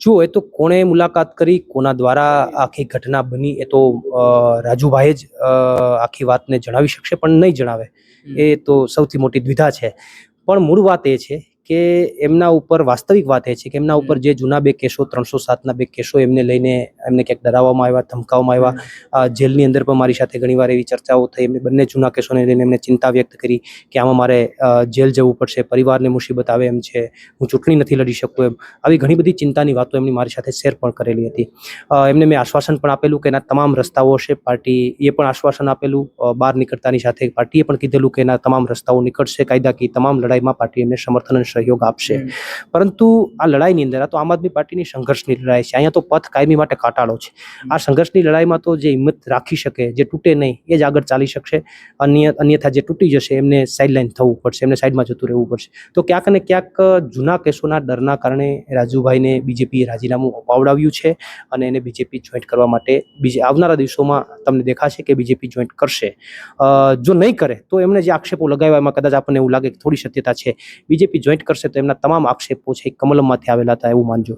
જુઓ, એ તો કોણે મુલાકાત કરી, કોના દ્વારા આખી ઘટના બની, એ તો રાજુભાઈ જ આખી વાતને જણાવી શકશે, પણ નહીં જણાવે એ તો સૌથી મોટી દ્વિધા છે. પણ મૂળ વાત એ છે કે એમના ઉપર વાસ્તવિક વાત એ છે કે એમના ઉપર જે જૂના બે કેસો 307ના બે કેસો એમને લઈને એમને ક્યાંક ડરાવવામાં આવ્યા, ધમકાવવામાં આવ્યા. જેલની અંદર પણ મારી સાથે ઘણીવાર એવી ચર્ચાઓ થઈ. એમને બંને જૂના કેસોને લઈને એમને ચિંતા વ્યક્ત કરી કે આમાં મારે જેલ જવું પડશે, પરિવારને મુસીબત આવે એમ છે, હું ચૂંટણી નથી લડી શકું એમ. આવી ઘણી બધી ચિંતાની વાતો એમની મારી સાથે શેર પણ કરેલી હતી. એમને મેં આશ્વાસન પણ આપેલું કે એના તમામ રસ્તાઓ હશે. પાર્ટીએ પણ આશ્વાસન આપેલું બહાર નીકળતાની સાથે. પાર્ટીએ પણ કીધેલું કે એના તમામ રસ્તાઓ નીકળશે, કાયદાકીય તમામ લડાઈમાં પાર્ટી એમને સમર્થન અને સહયોગ આપશે. પરંતુ આ લડાઈની અંદર, આ તો આમ આદમી પાર્ટીની સંઘર્ષની લડાઈ છે. અહીંયા તો પથ કાયમી માટે કાટાળો છે. આ સંઘર્ષની લડાઈમાં તો જે હિંમત રાખી શકે, જે તૂટે નહીં, એ જ આગળ ચાલી શકશે. અન્યથા જે તૂટી જશે એમને સાઇડલાઇન થવું પડશે, એમને સાઈડમાં જતું રહેવું પડશે. તો ક્યાંક ને ક્યાંક જૂના કેસોના ડરના કારણે રાજુભાઈને બીજેપીએ રાજીનામું અપાવડાવ્યું છે અને એને બીજેપી જોઈન્ટ કરવા માટે આવનારા દિવસોમાં તમને દેખાશે કે બીજેપી જોઈન્ટ કરશે. જો નહીં કરે તો એમણે જે આક્ષેપો લગાવ્યા એમાં કદાચ આપણને એવું લાગે કે થોડી સત્યતા છે. બીજેપી જોઈન્ટ કરશે તો એમના તમામ આક્ષેપો છે એ કમલમમાંથી આવેલા હતા એવું માનજો.